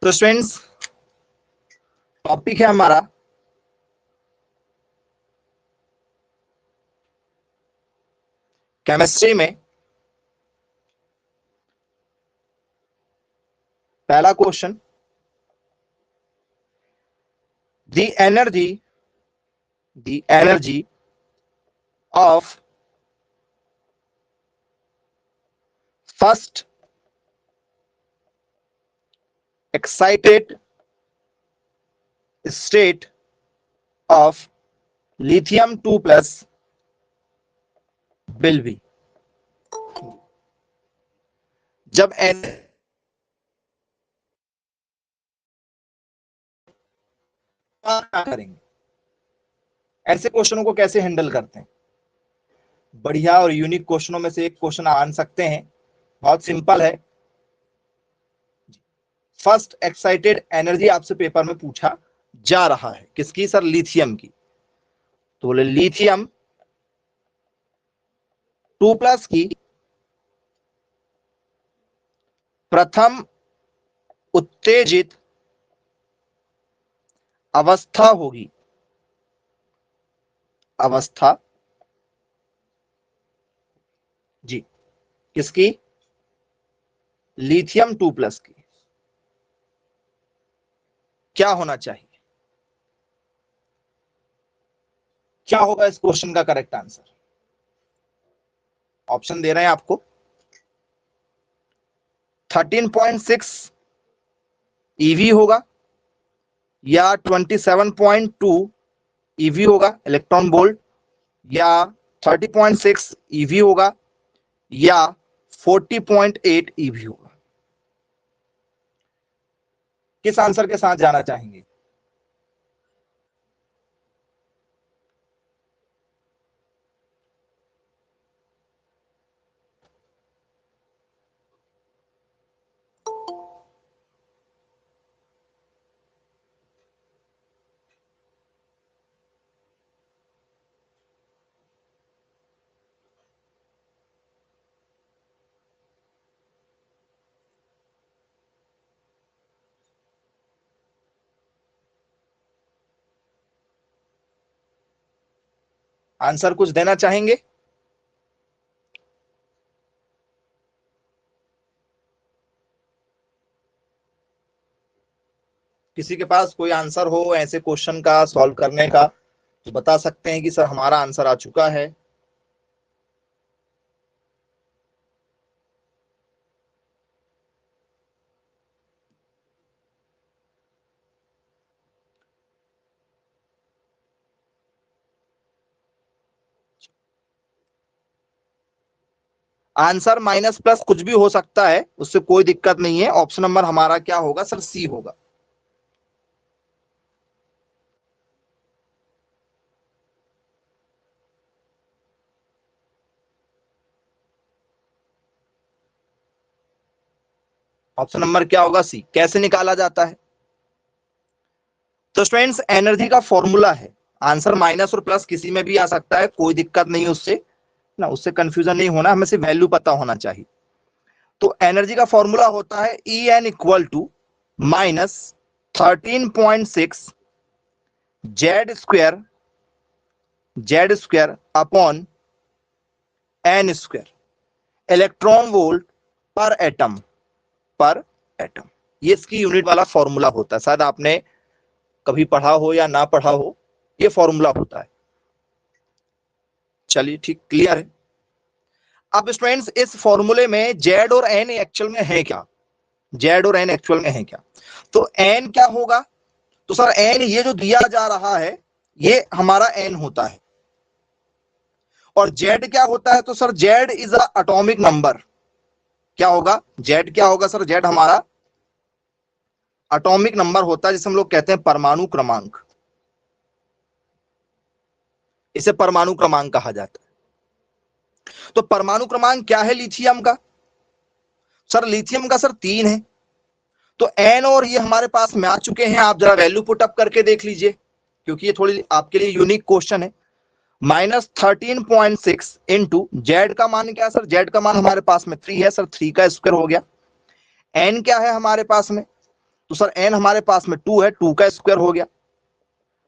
तो students topic है हमारा केमिस्ट्री में पहला question, the energy of first excited state of lithium 2 plus will be। जब क्या करेंगे, ऐसे क्वेश्चनों को कैसे हैंडल करते हैं? बढ़िया और यूनिक क्वेश्चनों में से एक क्वेश्चन आन सकते हैं, बहुत सिंपल है। फर्स्ट एक्साइटेड एनर्जी आपसे पेपर में पूछा जा रहा है, किसकी सर? लिथियम की। तो बोले लिथियम 2 प्लस की प्रथम उत्तेजित अवस्था होगी, अवस्था जी किसकी? लिथियम 2 प्लस की। क्या होना चाहिए, क्या होगा इस क्वेश्चन का करेक्ट आंसर? ऑप्शन दे रहे हैं आपको। 13.6 ईवी होगा या 27.2 ईवी होगा इलेक्ट्रॉन वोल्ट, या 30.6 ईवी होगा या 40.8 ईवी होगा। किस आंसर के साथ जाना चाहेंगे? आंसर कुछ देना चाहेंगे? किसी के पास कोई आंसर हो ऐसे क्वेश्चन का सॉल्व करने का तो बता सकते हैं कि सर हमारा आंसर आ चुका है। आंसर माइनस प्लस कुछ भी हो सकता है, उससे कोई दिक्कत नहीं है। ऑप्शन नंबर हमारा क्या होगा सर? सी होगा। ऑप्शन नंबर क्या होगा? सी। कैसे निकाला जाता है? तो स्टूडेंट्स एनर्जी का फॉर्मूला है, आंसर माइनस और प्लस किसी में भी आ सकता है, कोई दिक्कत नहीं उससे ना, उससे कंफ्यूजन नहीं होना, हमें सिर्फ वैल्यू पता होना चाहिए। तो एनर्जी का फॉर्मूला होता है E n equal to minus 13.6 Z square upon n square electron volt per atom, per atom. ये इसकी यूनिट वाला फॉर्मूला होता है, शायद आपने कभी पढ़ा हो या ना पढ़ा हो, ये फॉर्मूला होता है। चलिए ठीक, क्लियर है। अब स्टूडेंट्स इस फॉर्मूले में जेड और एन एक्चुअल में है क्या? जेड और एन एक्चुअल में है क्या? तो एन क्या होगा? तो सर एन ये जो दिया जा रहा है ये हमारा एन होता है, और जेड क्या होता है? तो sir Z is a atomic number. क्या होगा? जेड क्या होगा सर? जेड हमारा एटॉमिक नंबर होता है, जिसे हम लोग कहते हैं परमाणु क्रमांक। इसे परमाणु क्रमांक कहा जाता है। तो परमाणु क्रमांक क्या है लिथियम का? सर लिथियम का सर 3 है। तो एन और ये हमारे पास में आ चुके हैं, आप जरा वैल्यू पुट अप करके देख लीजिए, क्योंकि ये थोड़ी आपके लिए यूनिक क्वेश्चन है। माइनस 13.6 इंटू जेड का मान क्या है सर? जेड का मान हमारे पास में 3 है सर, 3 का स्क्वायर हो गया। एन क्या है हमारे पास में? तो सर n हमारे पास में 2 है, 2 का स्क्वायर हो गया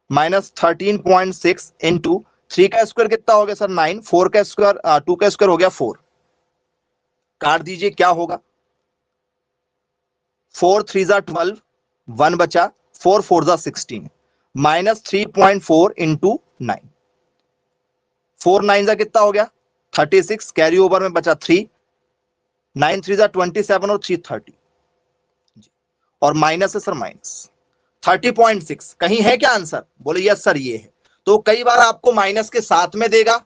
माइनस 13.6 इंटू 3 का स्क्वायर कितना हो गया सर 9, 4 का स्क्वायर 2 का स्क्वायर हो गया 4, काट दीजिए क्या होगा 4 3 जा 12, 1 बचा 4 4 जा 16 माइनस 3.4 इंटू 9, 4 9 जा कितना हो गया 36, कैरी ओवर में बचा 3, 9 3 जा 27 और 3 30 और माइनस है सर माइनस 30.6। कहीं है क्या आंसर? बोले यस सर ये है। तो कई बार आपको माइनस के साथ में देगा,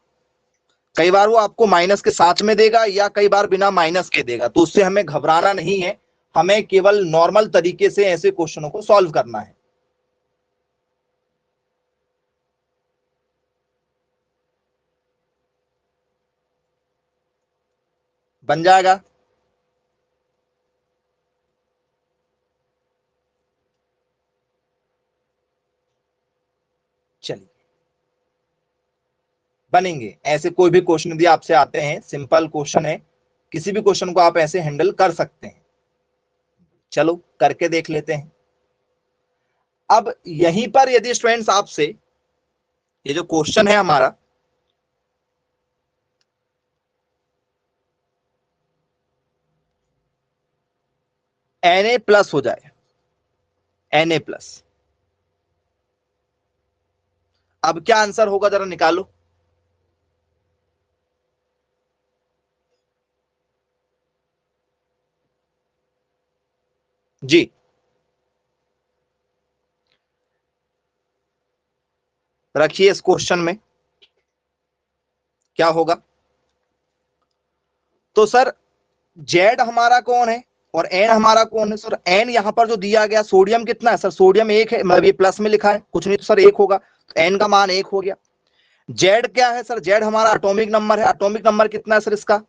कई बार वो आपको माइनस के साथ में देगा या कई बार बिना माइनस के देगा, तो उससे हमें घबराना नहीं है, हमें केवल नॉर्मल तरीके से ऐसे क्वेश्चनों को सॉल्व करना है। बन जाएगा। चलिए बनेंगे ऐसे, कोई भी क्वेश्चन यदि आपसे आते हैं, सिंपल क्वेश्चन है, किसी भी क्वेश्चन को आप ऐसे हैंडल कर सकते हैं। चलो करके देख लेते हैं। अब यहीं पर यदि स्टूडेंट्स आपसे ये जो क्वेश्चन है हमारा, Na प्लस हो जाए, Na प्लस, अब क्या आंसर होगा जरा निकालो। जी रखिए इस क्वेश्चन में क्या होगा। तो सर जेड हमारा कौन है और एन हमारा कौन है? सर एन यहां पर जो दिया गया, सोडियम कितना है सर? सोडियम 1 है, मतलब ये प्लस में लिखा है, कुछ नहीं तो सर 1 होगा, तो एन का मान 1 हो गया। जेड क्या है सर? जेड हमारा एटॉमिक नंबर है, एटॉमिक नंबर कितना है सर इसका?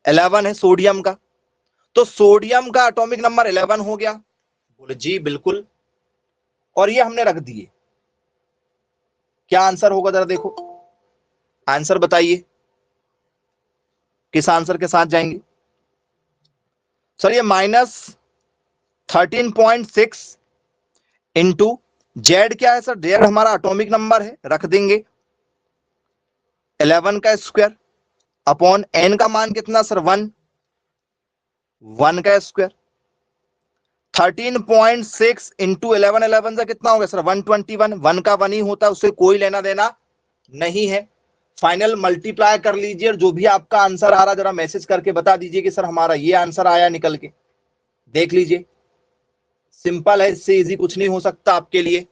11 है सोडियम का, तो सोडियम का एटॉमिक नंबर 11 हो गया। बोले जी बिल्कुल, और ये हमने रख दिए। क्या आंसर होगा जरा देखो, आंसर बताइए, किस आंसर के साथ जाएंगे? सर ये माइनस 13.6 इंटू जेड क्या है सर? जेड हमारा एटॉमिक नंबर है, रख देंगे 11 का स्क्वायर अपॉन एन का मान कितना सर? 1, 1 का स्क्वायर 13.6 इंटू 11, 11 से कितना हो गया सर? 121, 1 का 1 ही होता है, उससे कोई लेना देना नहीं है। फाइनल मल्टीप्लाई कर लीजिए और जो भी आपका आंसर आ रहा जरा मैसेज करके बता दीजिए कि सर हमारा ये आंसर आया निकल के, देख लीजिए। सिंपल है, इससे इजी कुछ नहीं हो सकता आपके लिए।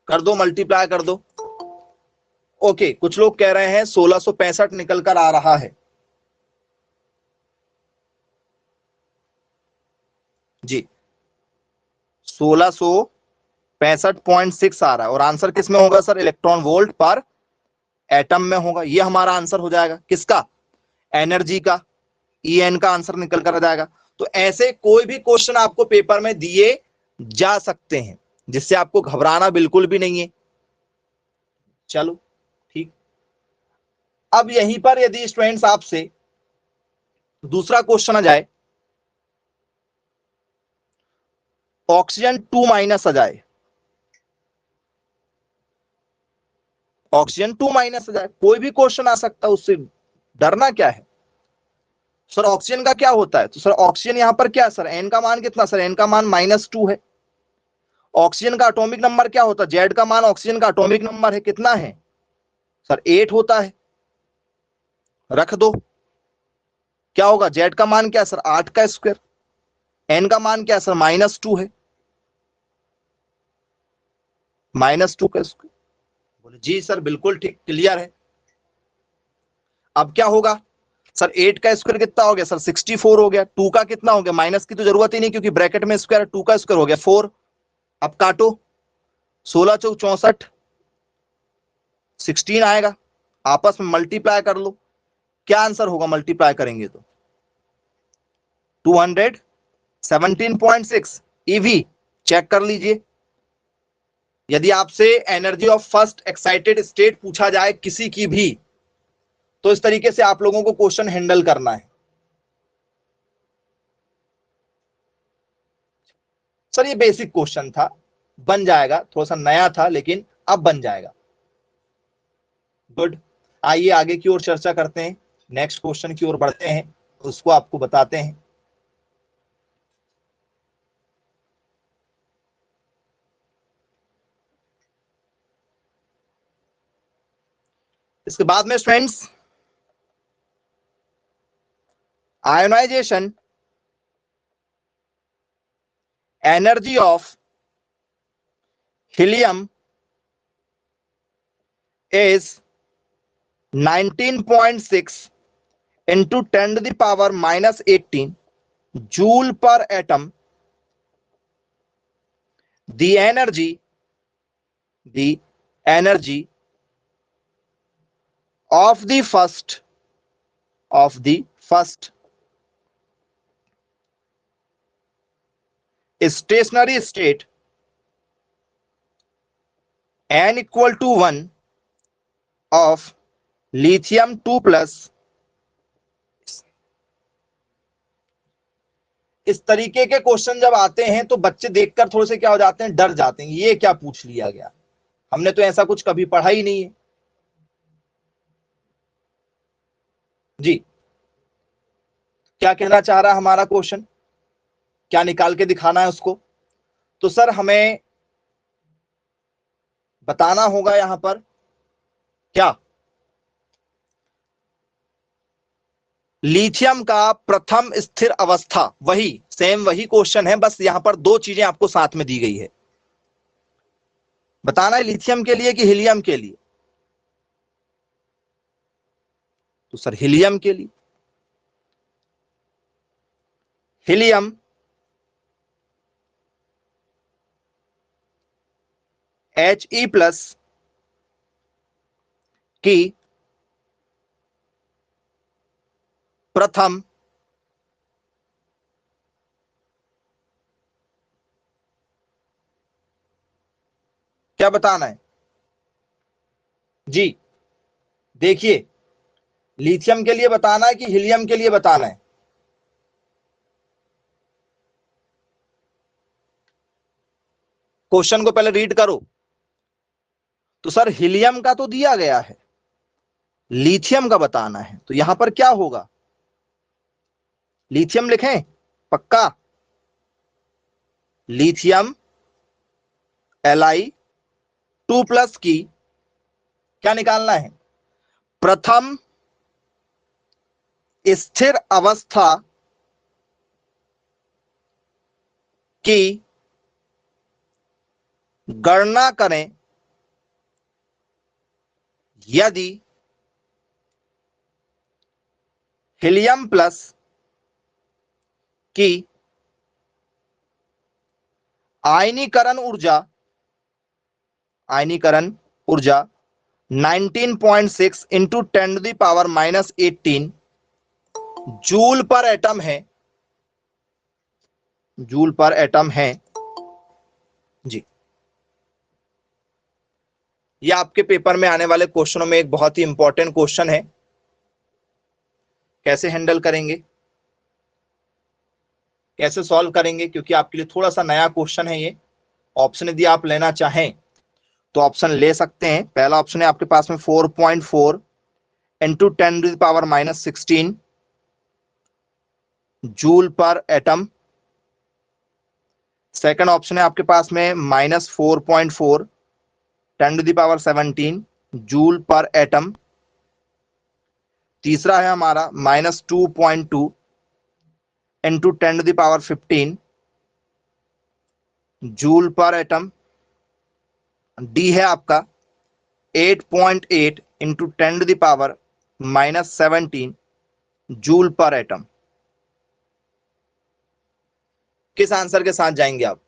कर दो, मल्टीप्लाई कर दो। ओके, कुछ लोग कह रहे हैं 1665 निकल कर आ रहा है जी, 1665.6 आ रहा है और आंसर किस में होगा sir? Electron volt per atom में होगा। ये हमारा आंसर हो जाएगा किसका? एनर्जी का, ईएन का आंसर निकल कर आ जाएगा। तो ऐसे कोई भी क्वेश्चन आपको पेपर में दिए जा सकते हैं, जिससे आपको घबराना बिल्कुल भी नहीं है। चलो ठीक। अब यहीं पर यदि स्टूडेंट्स आपसे दूसरा क्वेश्चन आ जाए, ऑक्सीजन 2 माइनस आ जाए, ऑक्सीजन 2 माइनस आ जाए, कोई भी क्वेश्चन आ सकता है, उससे डरना क्या है? सर ऑक्सीजन का क्या होता है? तो सर ऑक्सीजन यहां पर क्या है सर? एन का मान कितना सर? एन का मान -2 है। ऑक्सीजन का एटॉमिक नंबर क्या होता है? जेड का मान ऑक्सीजन का एटॉमिक नंबर है, कितना है सर? 8 होता है। रख दो, क्या होगा? जेड का मान क्या है सर? 8 का स्क्वायर, एन का मान क्या है सर? -2 है, -2 का स्क्वायर। बोले जी सर बिल्कुल ठीक, क्लियर है। अब क्या होगा सर? 8 का स्क्वायर कितना हो गया सर? 64 हो गया। 2 का कितना हो गया? माइनस की तो जरूरत ही नहीं क्योंकि ब्रैकेट में स्क्वायर, 2 का स्क्वायर हो गया 4। अब काटो, 16 चौक 64, 16 आएगा, आपस में मल्टीप्लाई कर लो। क्या आंसर होगा मल्टीप्लाई करेंगे तो? 217.6 ईवी, चेक कर लीजिए, यदि आपसे energy of first excited state पूछा जाए किसी की भी, तो इस तरीके से आप लोगों को क्वेश्चन हैंडल करना है। सर ये बेसिक क्वेश्चन था, बन जाएगा, थोड़ा सा नया था लेकिन अब बन जाएगा। गुड, आइए आगे की ओर चर्चा करते हैं, नेक्स्ट क्वेश्चन की ओर बढ़ते हैं, उसको आपको बताते हैं। इसके बाद में students, ionisation energy of helium is 19.6 into 10 to the power minus 18 joule per atom. The energy of the first stationary state n equal to 1 of lithium 2 plus। इस तरीके के क्वेश्चन जब आते हैं तो बच्चे देखकर थोड़े से क्या हो जाते हैं, डर जाते हैं, ये क्या पूछ लिया गया, हमने तो ऐसा कुछ कभी पढ़ा ही नहीं है। जी, क्या कहना चाह रहा है हमारा क्वेश्चन, क्या निकाल के दिखाना है उसको? तो सर हमें बताना होगा यहां पर क्या, लिथियम का प्रथम स्थिर अवस्था, वही सेम वही क्वेश्चन है, बस यहां पर दो चीजें आपको साथ में दी गई है। बताना है लिथियम के लिए कि हीलियम के लिए? तो सर हीलियम के लिए। हीलियम He प्लस की प्रथम क्या बताना है जी? देखिए, लिथियम के लिए बताना है कि हीलियम के लिए बताना है? क्वेश्चन को पहले रीड करो। तो सर हीलियम का तो दिया गया है, लिथियम का बताना है, तो यहां पर क्या होगा? लिथियम लिखें पक्का? लिथियम Li2+ की क्या निकालना है? प्रथम स्थिर अवस्था की गणना करें यदि हीलियम प्लस की आयनीकरण ऊर्जा 19.6 into 10 to the power minus 18 joule per atom है, जूल पर एटम है जी। यह आपके पेपर में आने वाले क्वेश्चनों में एक बहुत ही इंपॉर्टेंट क्वेश्चन है, कैसे हैंडल करेंगे, कैसे सॉल्व करेंगे, क्योंकि आपके लिए थोड़ा सा नया क्वेश्चन है ये। ऑप्शन यदि आप लेना चाहें तो ऑप्शन ले सकते हैं। पहला ऑप्शन है आपके पास में 4.4 into 10 to the power minus 16 joule per atom. Second option है आपके पास में -4.4 10 to the power 17 joule per atom. तीसरा है हमारा -2.2 into 10 to the power 15 joule per atom. D है आपका 8.8 into 10 to the power minus 17 joule per atom. किस आंसर के साथ जाएंगे आप?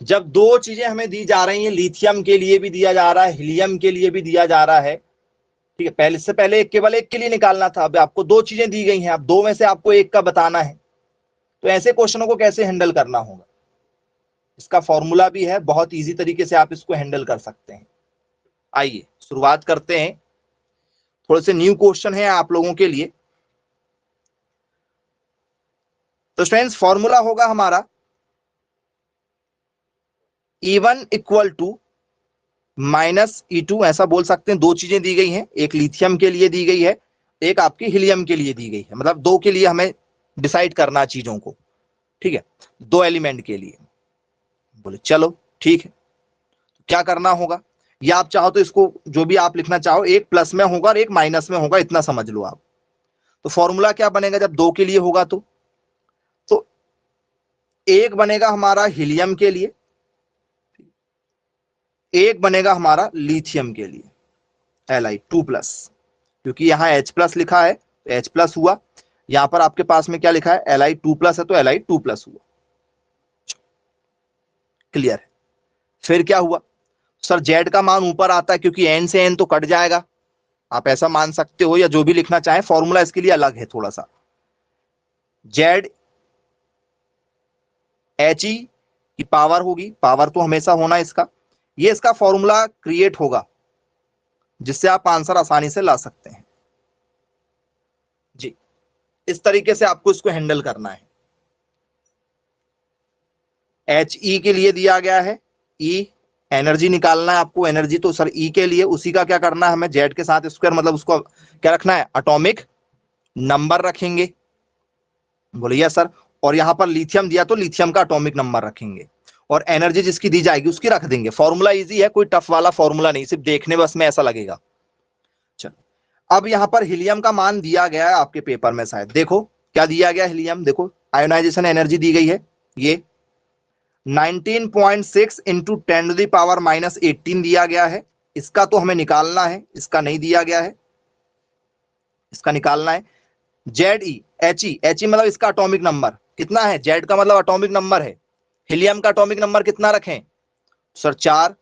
जब दो चीजें हमें दी जा रही हैं, लिथियम के लिए भी दिया जा रहा है, हीलियम के लिए भी दिया जा रहा है, ठीक है, पहले से पहले केवल एक के लिए निकालना था, अब आपको दो चीजें दी गई हैं, अब दो में से आपको एक का बताना है, तो ऐसे क्वेश्चनों को कैसे हैंडल करना होगा, इसका फॉर्मूला भी है, बहुत इजी तरीके से आप इसको हैंडल कर सकते हैं। आइए शुरुआत करते हैं, थोड़े से न्यू क्वेश्चन है आप लोगों के लिए। तो स्टूडेंट्स फॉर्मूला होगा हमारा E1 इक्वल टू -E2, ऐसा बोल सकते हैं, दो चीजें दी गई हैं, एक लिथियम के लिए दी गई है, एक आपकी हीलियम के लिए दी गई है, मतलब दो के लिए हमें डिसाइड करना चीजों को, ठीक है, दो एलिमेंट के लिए। बोले चलो ठीक है, क्या करना होगा, या आप चाहो तो इसको जो भी आप लिखना चाहो, एक प्लस में होगा और एक माइनस में होगा, इतना समझ लो आप। तो फॉर्मूला क्या बनेगा जब दो के लिए होगा, तो एक बनेगा हमारा हीलियम के लिए, एक बनेगा हमारा लिथियम के लिए Li2+, क्योंकि यहां H+ लिखा है तो H+ हुआ, यहां पर आपके पास में क्या लिखा है Li2+ है तो Li2+ हुआ। क्लियर है। फिर क्या हुआ सर, Z का मान ऊपर आता है क्योंकि N से N तो कट जाएगा, आप ऐसा मान सकते हो, या जो भी लिखना चाहें, फॉर्मूला इसके लिए अलग है थोड़ा सा। Z He की पावर होगी, पावर तो हमेशा होना इसका, ये इसका फॉर्मूला क्रिएट होगा जिससे आप आंसर आसानी से ला सकते हैं जी। इस तरीके से आपको इसको हैंडल करना है। He के लिए दिया गया है E, एनर्जी निकालना है आपको, एनर्जी तो सर E के लिए, उसी का क्या करना है हमें, Z के साथ स्क्वायर, मतलब उसको क्या रखना है, एटॉमिक नंबर रखेंगे। बोलिए यस सर। और यहां पर लिथियम दिया तो लिथियम का एटॉमिक नंबर रखेंगे, और एनर्जी जिसकी दी जाएगी उसकी रख देंगे। फॉर्मूला इजी है, कोई टफ वाला फॉर्मूला नहीं, सिर्फ देखने बस में ऐसा लगेगा। चलो अब यहां पर हीलियम का मान दिया गया है आपके पेपर में, शायद देखो क्या दिया गया हीलियम, देखो आयोनाइजेशन एनर्जी दी गई है ये 19.6 इंटू 10⁻⁻18 दिया गया है, इसका तो हमें निकालना है, इसका नहीं दिया गया है, इसका निकालना है। He मतलब इसका एटॉमिक नंबर कितना है, जेड का मतलब एटॉमिक नंबर है, हीलियम का एटॉमिक नंबर कितना रखें सर 4,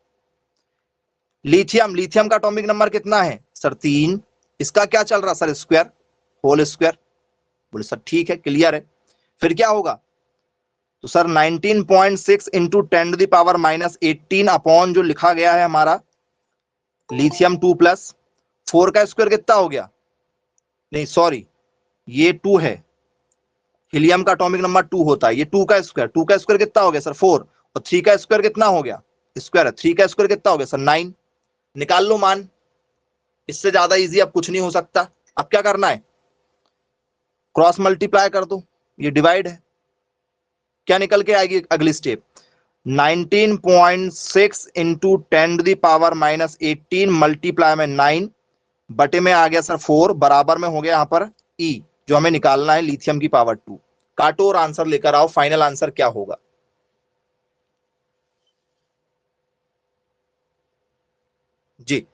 लिथियम का एटॉमिक नंबर कितना है सर 3, इसका क्या चल रहा सर स्क्वायर, होल स्क्वायर। बोले सर ठीक है, क्लियर है। फिर क्या होगा तो सर 19.6 इंटू 10⁻⁻18 अपॉन जो लिखा गया है हमारा लिथियम 2+, 4 का स्क्वायर कितना हो गया, नहीं सॉरी ये 2 है, हीलियम का एटॉमिक नंबर 2 होता है, ये 2 का स्क्वायर कितना हो गया सर 4, और 3 का स्क्वायर कितना हो गया, स्क्वायर है, 3 का स्क्वायर कितना हो गया सर 9, निकाल लो मान, इससे ज्यादा इजी अब कुछ नहीं हो सकता। अब क्या करना है, क्रॉस मल्टीप्लाई कर दो, ये डिवाइड है, क्या निकल के आएगी अगली स्टेप, 19.6 इंटू 10⁻⁻18 मल्टीप्लाई में 9 बटे में आ गया सर 4, बराबर में हो गया यहां पर E, जो हमें निकालना है लिथियम की पावर 2। काटो और आंसर लेकर आओ, फाइनल आंसर क्या होगा जी।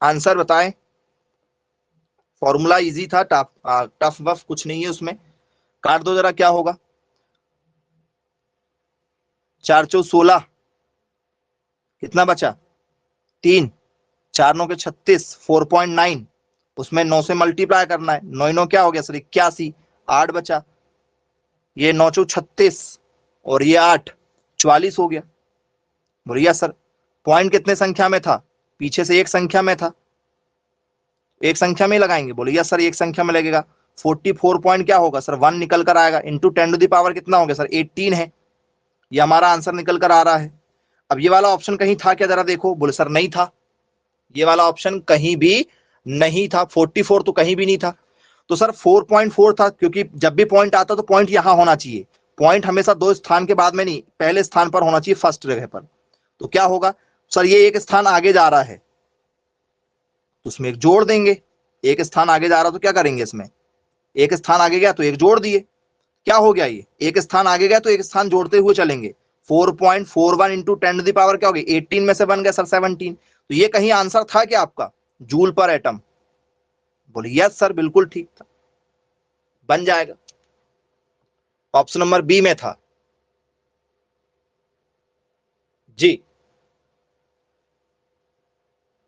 आंसर बताएं, फॉर्मूला इजी था, टफ टफ वफ कुछ नहीं है उसमें, काट दो जरा क्या होगा, 4 चौ 16, कितना बचा 3, 4 9 के 36, 4.9, उसमें 9 से मल्टीप्लाई करना है, 9 9 क्या हो गया सर 81, 8 बचा, ये 9 चौ 36 और ये 8 44 हो गया। बोलिए सर पॉइंट कितने संख्या में था, पीछे से एक संख्या में था, एक संख्या में ही लगाएंगे, बोलिए सर एक संख्या में लगेगा, 44 पॉइंट क्या होगा सर 1 निकल कर आएगा, इंटू 10⁻⁻ कितना हो गया सर 18 है, ये हमारा आंसर निकल कर आ रहा है। अब ये वाला ऑप्शन कहीं था क्या जरा देखो, बोले सर नहीं था, ये वाला ऑप्शन कहीं भी नहीं था, 44 तो कहीं भी नहीं था, तो सर 4.4 था, क्योंकि जब भी पॉइंट आता तो पॉइंट यहां होना चाहिए, पॉइंट हमेशा दो स्थान के बाद में नहीं, पहले स्थान पर होना चाहिए, फर्स्ट जगह पर। तो क्या होगा सर, ये एक स्थान आगे जा रहा है तो उसमें एक जोड़ देंगे, एक स्थान आगे जा रहा तो क्या करेंगे, इसमें एक स्थान आगे गया तो एक जोड़ दिए, क्या हो गया, ये एक स्थान आगे गया तो एक स्थान जोड़ते हुए चलेंगे। 4.41 इंटू 10 की पावर क्या होगी, 18 में से बन गया सर 17। तो ये कहीं आंसर था क्या आपका, जूल पर एटम? बोले यस सर, बिल्कुल ठीक था, बन जाएगा। ऑप्शन नंबर बी में था जी।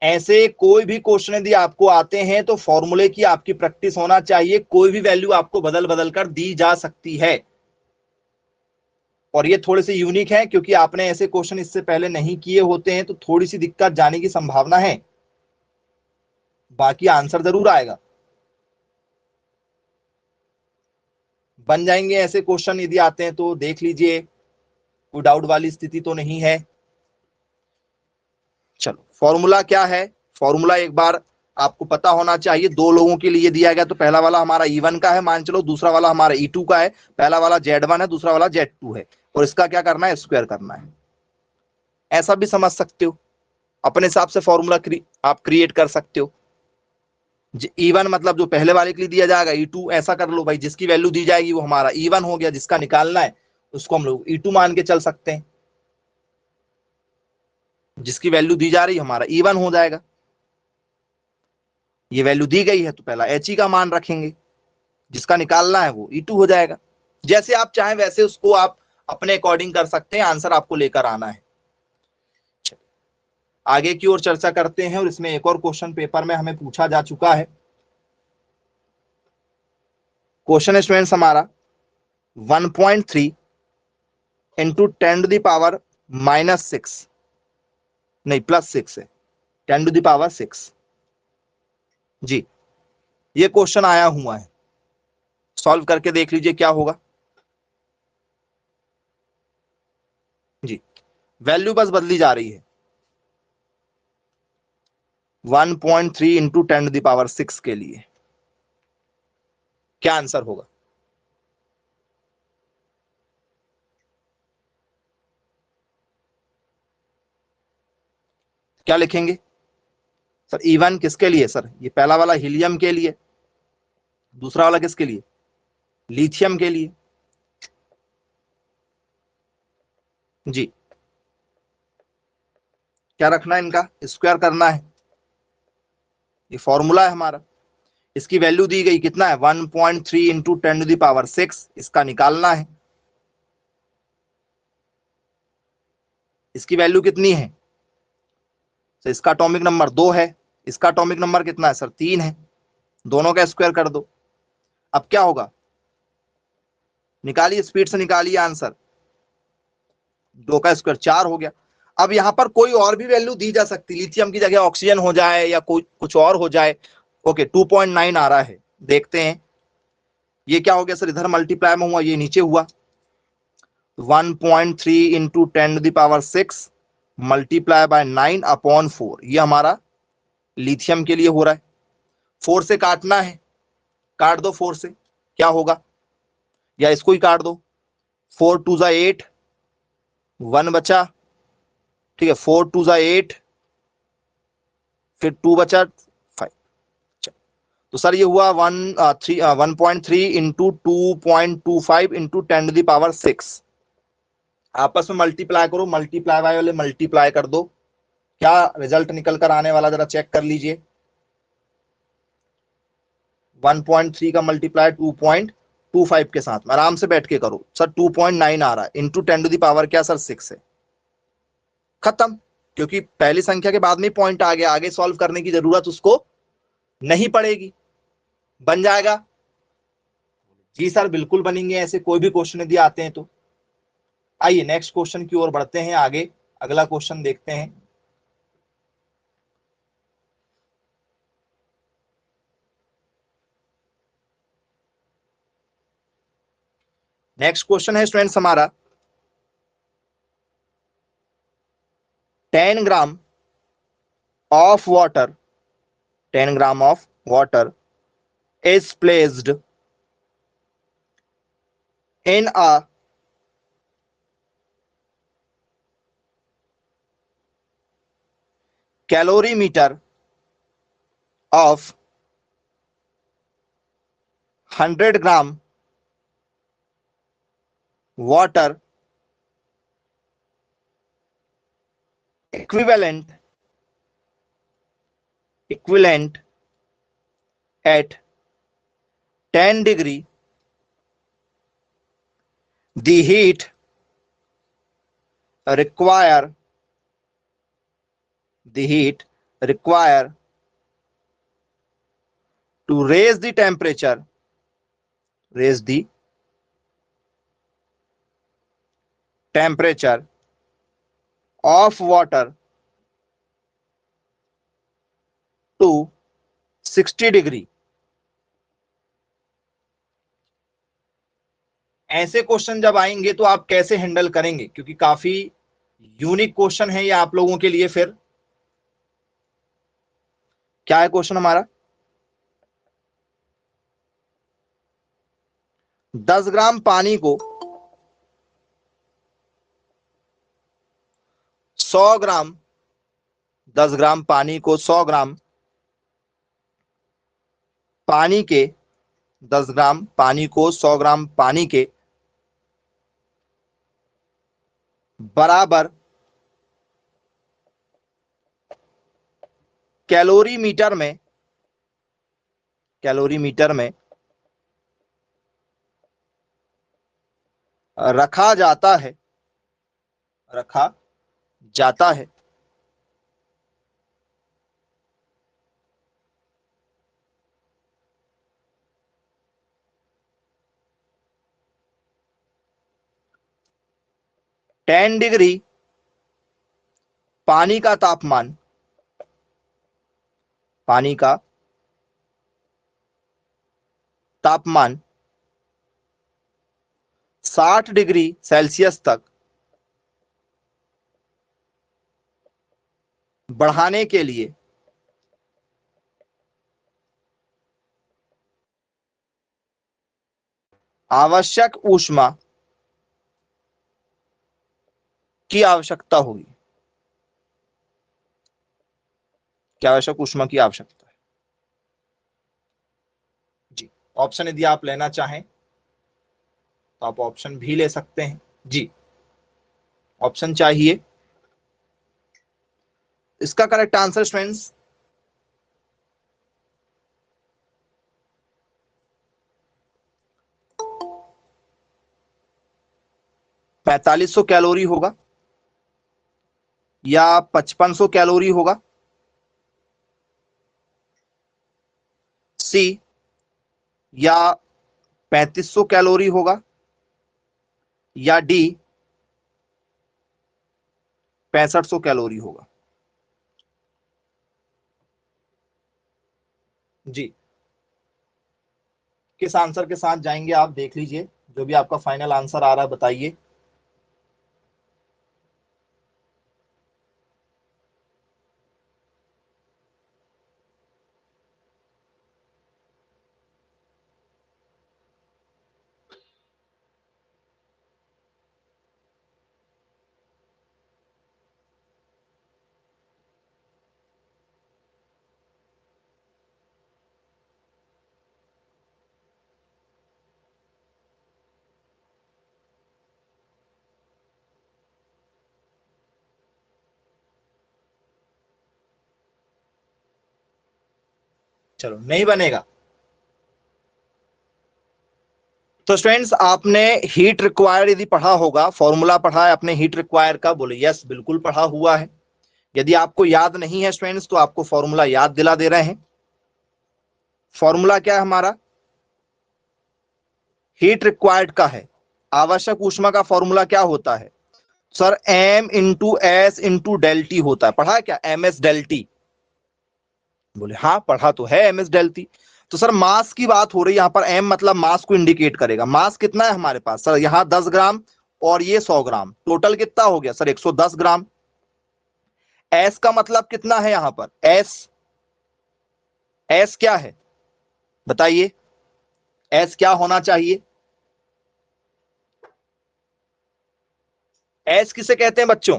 ऐसे कोई भी क्वेश्चन यदि आपको आते हैं तो फॉर्मूले की आपकी प्रैक्टिस होना चाहिए। कोई भी वैल्यू आपको बदल बदल कर दी जा सकती है, और ये थोड़े से यूनिक है क्योंकि आपने ऐसे क्वेश्चन इससे पहले नहीं किए होते हैं, तो थोड़ी सी दिक्कत जाने की संभावना है, बाकी आंसर जरूर आएगा। बन जाएंगे ऐसे क्वेश्चन यदि आते हैं तो देख लीजिए, कोई डाउट वाली स्थिति तो नहीं है। चलो फॉर्मूला क्या है, फॉर्मूला एक बार आपको पता होना चाहिए। दो लोगों के लिए दिया गया, तो पहला वाला हमारा E1 का है मान चलो, दूसरा वाला हमारा E2 का है। पहला वाला Z1 है, दूसरा वाला Z2 है, और इसका क्या करना है, स्क्वायर करना है। ऐसा भी समझ सकते हो, अपने हिसाब से फॉर्मूला आप क्रिएट कर सकते हो। E1 मतलब जो पहले वाले के लिए दिया जाएगा, E2 ऐसा कर लो भाई, जिसकी वैल्यू दी जाएगी वो हमारा E1 हो गया, जिसका निकालना है उसको हम लोग E2 मान के चल सकते हैं। जिसकी वैल्यू दी जा रही है हमारा E1 हो जाएगा। ये वैल्यू दी गई है तो पहला He का मान रखेंगे, जिसका निकालना है वो E2 हो जाएगा। जैसे आप चाहें वैसे उसको आप अपने अकॉर्डिंग कर सकते हैं, आंसर आपको लेकर आना है। आगे की ओर चर्चा करते हैं, और इसमें एक और क्वेश्चन पेपर में हमें पूछा जा चुका है। क्वेश्चन स्टूडेंट्स हमारा 1.3 इंटू 10 to the power -6, नहीं +6 है, 10 to the power 6 जी। ये क्वेश्चन आया हुआ है, सॉल्व करके देख लीजिए क्या होगा जी। वैल्यू बस बदली जा रही है, 1.3 इंटू 10 to the power 6 के लिए क्या आंसर होगा। क्या लिखेंगे सर, E1 किसके लिए सर, ये पहला वाला हीलियम के लिए, दूसरा वाला किसके लिए, लिथियम के लिए जी। क्या रखना है, इनका स्क्वायर करना है, ये फॉर्मूला है हमारा। इसकी वैल्यू दी गई कितना है, 1.3 इंटू 10 to the power 6, इसका निकालना है। इसकी वैल्यू कितनी है, तो इसका एटॉमिक नंबर 2 है, इसका एटॉमिक नंबर कितना है सर, 3 है। दोनों का स्क्वायर कर दो। अब क्या होगा, निकालिए स्पीड से, निकालिए आंसर। 2 का स्क्वायर 4 हो गया। अब यहां पर कोई और भी वैल्यू दी जा सकती, लिथियम की जगह ऑक्सीजन हो जाए या कोई कुछ और हो जाए। ओके 2.9 आ रहा है, देखते हैं ये क्या हो गया सर, इधर मल्टीप्लाई में हुआ, ये नीचे हुआ। 1.3 into 10 to the power 6 multiply by 9/4, ये हमारा लिथियम के लिए हो रहा है। 4 से काटना है, काट दो 4 से, क्या होगा, या इसको ही काट दो। 4 2 8, 1 बचा, ठीक है, 4 2 8, फिर 2 बचा 5। तो सर ये हुआ 1.3 into 2.25 into 10 to the power 6। आपस में मल्टीप्लाई करो, मल्टीप्लाई बाय वाले मल्टीप्लाई कर दो, क्या रिजल्ट निकल कर आने वाला जरा चेक कर लीजिए। 1.3 का मल्टीप्लाई 2.25 के साथ में आराम से बैठ के करो सर, 2.9 आ रहा है, इंटू 10 to the power क्या सर 6 है, खत्म। क्योंकि पहली संख्या के बाद में पॉइंट आ गया, आगे सॉल्व करने की जरूरत उसको नहीं पड़ेगी, बन जाएगा। जी सर बिल्कुल बनेंगे, ऐसे कोई भी क्वेश्चन यदि आते हैं तो। आइए नेक्स्ट क्वेश्चन की ओर बढ़ते हैं, आगे अगला क्वेश्चन देखते हैं। नेक्स्ट क्वेश्चन है स्टूडेंट्स हमारा, 10 gram of water, 10 gram of water is placed in a calorimeter of 100 gram water equivalent at 10 degree, the heat require to raise the temperature of water to 60 degree. ऐसे question जब आएंगे तो आप कैसे handle करेंगे, क्योंकि काफी यूनिक क्वेश्चन है ये आप लोगों के लिए। फिर क्या है क्वेश्चन हमारा? 10 ग्राम पानी को 100 ग्राम 10 ग्राम पानी को 100 ग्राम पानी के 10 ग्राम पानी को 100 ग्राम पानी के बराबर कैलोरी मीटर में रखा जाता है। टेन डिग्री पानी का तापमान 60 डिग्री सेल्सियस तक बढ़ाने के लिए आवश्यक ऊष्मा की आवश्यकता होगी। क्या आवश्यक ऊष्मा की आवश्यकता है जी। ऑप्शन यदि आप लेना चाहें तो आप ऑप्शन भी ले सकते हैं जी। ऑप्शन चाहिए? इसका करेक्ट आंसर स्टूडेंट्स 4500 कैलोरी होगा या 5500 कैलोरी होगा। सी, या 3500 कैलोरी होगा, या डी 6500 कैलोरी होगा। जी, किस आंसर के साथ जाएंगे आप देख लीजिए, जो भी आपका फाइनल आंसर आ रहा है बताइए। चलो, नहीं बनेगा तो स्टूडेंट्स आपने हीट रिक्वायर यदि पढ़ा होगा, फॉर्मूला पढ़ा है आपने हीट रिक्वायर का? बोले यस, बिल्कुल पढ़ा हुआ है। यदि आपको याद नहीं है स्टूडेंट्स तो आपको फॉर्मूला याद दिला दे रहे हैं। फॉर्मूला क्या है हमारा? हीट रिक्वायर्ड का है, आवश्यक ऊष्मा का फॉर्मूला क्या होता है sir? M into S into del T होता है। पढ़ा है क्या एम एस डेल टी? बोले हाँ पढ़ा तो है एम एस डेल टी। तो सर मास की बात हो रही है यहाँ पर, एम मतलब मास को इंडिकेट करेगा। मास कितना है हमारे पास सर? यहाँ 10 ग्राम और ये 100 ग्राम, टोटल कितना हो गया सर? 110 ग्राम। एस का मतलब कितना है यहाँ पर? एस क्या है बताइए? एस क्या होना चाहिए? एस किसे कहते हैं बच्चों?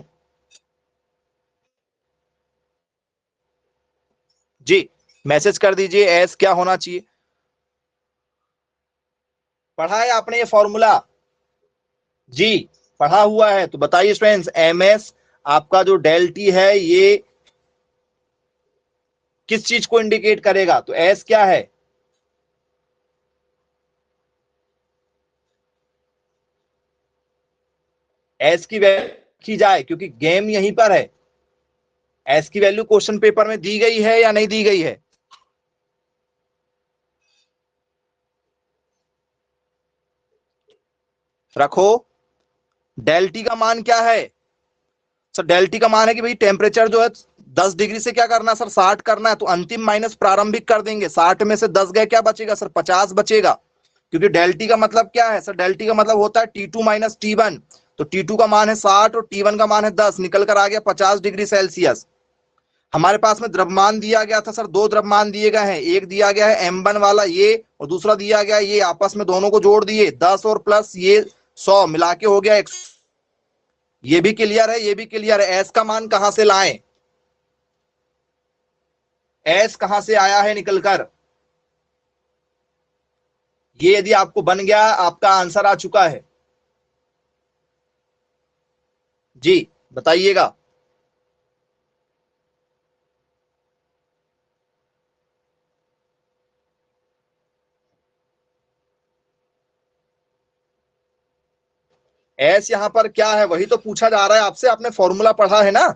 जी, मैसेज कर दीजिए एस क्या होना चाहिए। पढ़ा है आपने ये फॉर्मूला? जी पढ़ा हुआ है। तो बताइए स्टूडेंट्स, एम एस आपका जो डेल टी है ये किस चीज को इंडिकेट करेगा? तो एस क्या है? एस की वैल्यू की जाए क्योंकि गेम यहीं पर है। एस की वैल्यू क्वेश्चन पेपर में दी गई है या नहीं दी गई है? रखो। डेल टी का मान क्या है सर? डेल टी का मान है कि भाई टेम्परेचर जो है 10 डिग्री से क्या करना है सर? 60 करना है। तो अंतिम माइनस प्रारंभिक कर देंगे। 60 में से 10 गए, क्या बचेगा सर? 50 बचेगा। क्योंकि डेल टी का मतलब क्या है सर? डेल टी का मतलब होता है T2 माइनस T1। तो T2 का मान है 60 और T1 का मान है 10, निकल कर आ गया 50 डिग्री सेल्सियस। हमारे पास में द्रव्यमान दिया गया था सर, दो द्रव्यमान दिए गए हैं। एक दिया गया है M1 वाला ये, और दूसरा दिया गया है ये। आपस में दोनों को जोड़ दिए, 10 और प्लस ये 100 मिला के हो गया 100। ये भी क्लियर है, ये भी क्लियर है। एस का मान कहां से लाएं? एस कहां से आया है निकलकर? ये यदि आपको बन गया, आपका आंसर आ चुका है। जी बताइएगा। एस यहां पर क्या है वही तो पूछा जा रहा है आपसे। आपने फॉर्मूला पढ़ा है ना?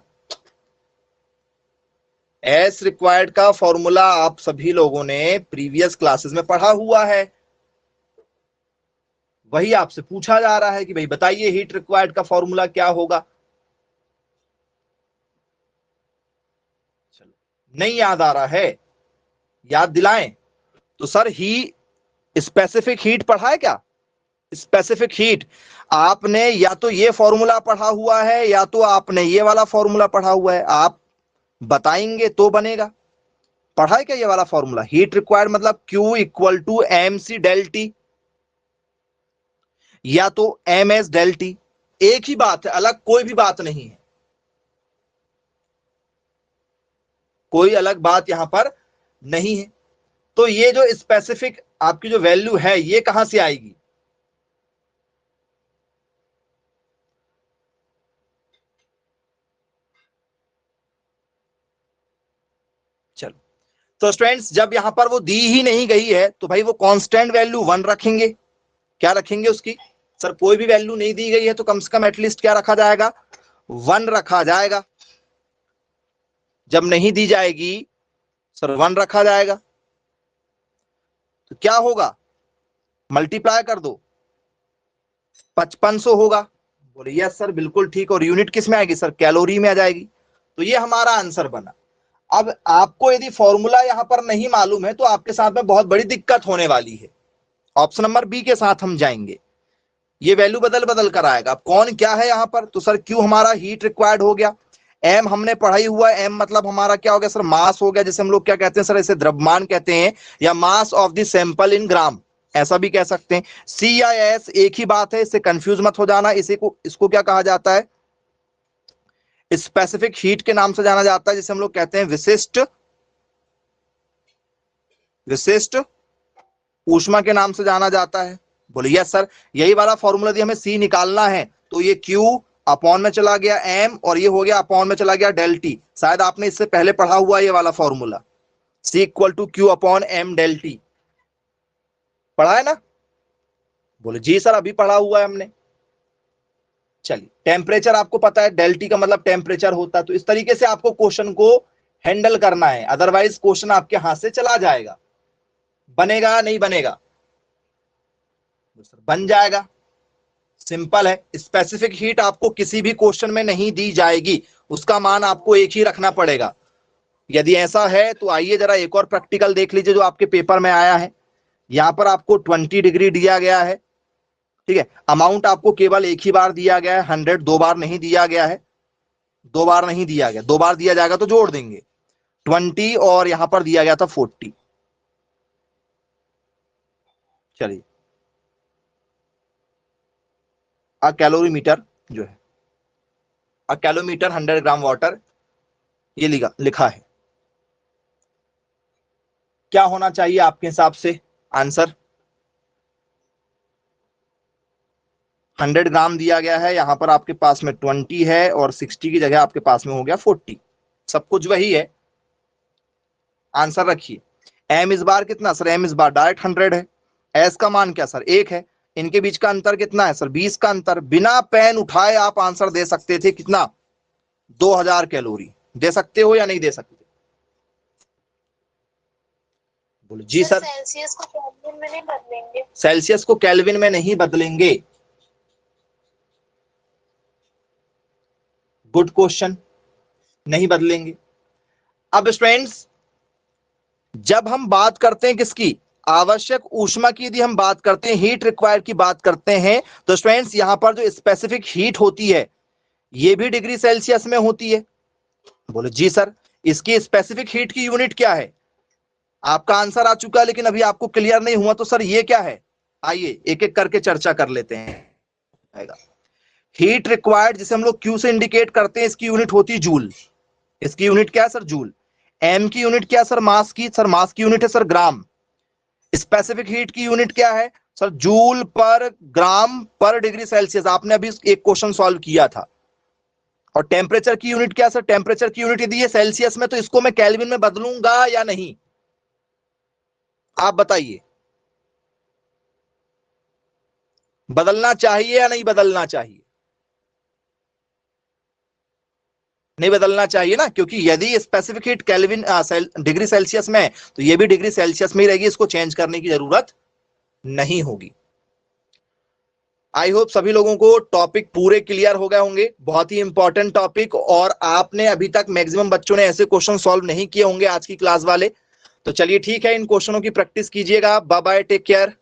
एस रिक्वायर्ड का फॉर्मूला आप सभी लोगों ने प्रीवियस क्लासेस में पढ़ा हुआ है। वही आपसे पूछा जा रहा है कि भाई बताइए हीट रिक्वायर्ड का फॉर्मूला क्या होगा। चलो, नहीं याद आ रहा है? याद दिलाएं। तो सर ही स्पेसिफिक हीट पढ़ा है क्या? स्पेसिफिक हीट आपने या तो ये फॉर्मूला पढ़ा हुआ है या तो आपने ये वाला फॉर्मूला पढ़ा हुआ है। आप बताएंगे तो बनेगा। पढ़ा है क्या ये वाला फॉर्मूला? हीट रिक्वायर्ड मतलब Q equal to M C del T या तो एम एस डेल टी। एक ही बात है, अलग कोई भी बात नहीं है। कोई अलग बात यहां पर नहीं है। तो ये जो स्पेसिफिक आपकी जो वैल्यू है ये कहां से आएगी? चलो, तो स्टूडेंट्स जब यहां पर वो दी ही नहीं गई है तो भाई वो कांस्टेंट वैल्यू 1 रखेंगे। क्या रखेंगे उसकी? सर कोई भी वैल्यू नहीं दी गई है तो कम से कम एटलीस्ट क्या रखा जाएगा? 1 रखा जाएगा। जब नहीं दी जाएगी सर 1 रखा जाएगा। तो क्या होगा? मल्टीप्लाई कर दो, 5500 होगा। बोले यस सर बिल्कुल ठीक। और यूनिट किस में आएगी सर? कैलोरी में आ जाएगी। तो ये हमारा आंसर बना। अब आपको यदि फॉर्मूला यहां पर नहीं मालूम है तो आपके साथ में बहुत बड़ी दिक्कत होने वाली है। ऑप्शन नंबर बी के साथ हम जाएंगे। ये वैल्यू बदल बदल कर आएगा। अब कौन क्या है यहां पर? तो सर क्यू हमारा हीट रिक्वायर्ड हो गया। एम हमने पढ़ा ही हुआ है। एम मतलब हमारा क्या हो गया सर? मास हो गया, जिसे हम लोग क्या कहते हैं सर? इसे द्रव्यमान कहते हैं, या mass of the sample in gram, ऐसा भी कह सकते हैं। सी या एस एक ही बात है, इससे कंफ्यूज मत हो जाना। इसी को इसको क्या कहा जाता है? स्पेसिफिक हीट के नाम से जाना जाता है, जिसे हम लोग कहते हैं विशिष्ट विशिष्ट ऊष्मा के नाम से जाना जाता है। बोलिए यस सर। यही वाला फॉर्मूला यदि हमें सी निकालना है तो ये क्यू अपॉन में चला गया एम, और ये हो गया अपॉन में चला गया डेल टी। शायद आपने इससे पहले पढ़ा हुआ ये वाला formula, C equal to Q upon M del T. पढ़ा है ना? बोले जी सर अभी पढ़ा हुआ है हमने। चलिए, टेम्परेचर आपको पता है, डेल टी का मतलब टेम्परेचर होता है। तो इस तरीके से आपको क्वेश्चन को हैंडल करना है, अदरवाइज क्वेश्चन आपके हाथ से चला जाएगा। बनेगा नहीं बनेगा? बन जाएगा। सिंपल है। स्पेसिफिक हीट आपको किसी भी क्वेश्चन में नहीं दी जाएगी, उसका मान आपको एक ही रखना पड़ेगा। यदि ऐसा है तो आइए जरा एक और प्रैक्टिकल देख लीजिए जो आपके पेपर में आया है। यहां पर आपको 20 डिग्री दिया गया है। ठीक है, अमाउंट आपको केवल एक ही बार दिया गया है, 100, दो बार नहीं दिया गया है। दो बार नहीं दिया गया, दो बार दिया जाएगा तो जोड़ देंगे। 20 और यहां पर दिया गया था 40। चलिए, अ कैलोरीमीटर जो है, अ कैलोमीटर 100 ग्राम वाटर, ये लिखा है। क्या होना चाहिए आपके हिसाब से आंसर? 100 ग्राम दिया गया है, यहां पर आपके पास में 20 है और 60 की जगह आपके पास में हो गया 40। सब कुछ वही है। आंसर रखिए। एम इस बार कितना सर? एम इस बार डायरेक्ट 100 है। एस का मान क्या सर? 1 है। इनके बीच का अंतर कितना है सर? 20 का अंतर। बिना पेन उठाए आप आंसर दे सकते थे। कितना? 2000 कैलोरी। दे सकते हो या नहीं दे सकते? बोलो जी सर। सेल्सियस को केल्विन में नहीं बदलेंगे? सेल्सियस को केल्विन में नहीं बदलेंगे। Good question. नहीं बदलेंगे। अब स्टूडेंट्स, जब हम बात करते हैं किसकी? आवश्यक ऊष्मा की यदि हम बात करते हैं, हीट रिक्वायर्ड की बात करते हैं, तो स्टूडेंट्स यहां पर जो स्पेसिफिक हीट होती है ये भी डिग्री सेल्सियस में होती है। बोले जी सर। इसकी स्पेसिफिक हीट की यूनिट क्या है? आपका आंसर आ चुका है लेकिन अभी आपको क्लियर नहीं हुआ, तो सर ये क्या है? आइए एक एक करके चर्चा कर लेते हैं। हीट रिक्वायर्ड जिसे हम लोग क्यू से इंडिकेट करते हैं, इसकी यूनिट होती है जूल। इसकी यूनिट क्या है सर? जूल। एम की यूनिट क्या है सर? मास की। सर मास की यूनिट है सर ग्राम। स्पेसिफिक हीट की यूनिट क्या है सर? जूल पर ग्राम पर डिग्री सेल्सियस। आपने अभी एक क्वेश्चन सॉल्व किया था। और टेम्परेचर की यूनिट क्या सर? टेम्परेचर की यूनिट यदि ये सेल्सियस में, तो इसको मैं केल्विन में बदलूंगा या नहीं? आप बताइए। बदलना चाहिए या नहीं बदलना चाहिए? नहीं बदलना चाहिए ना, क्योंकि यदि specific heat kelvin degree Celsius में है तो ये भी डिग्री सेल्सियस में ही रहेगी। इसको चेंज करने की जरूरत नहीं होगी। आई होप सभी लोगों को टॉपिक पूरे क्लियर हो गए होंगे। बहुत ही इंपॉर्टेंट टॉपिक, और आपने अभी तक मैक्सिमम बच्चों ने ऐसे क्वेश्चन सॉल्व नहीं किए होंगे आज की क्लास वाले। तो चलिए ठीक है, इन क्वेश्चनों की प्रैक्टिस कीजिएगा। Bye bye, take care.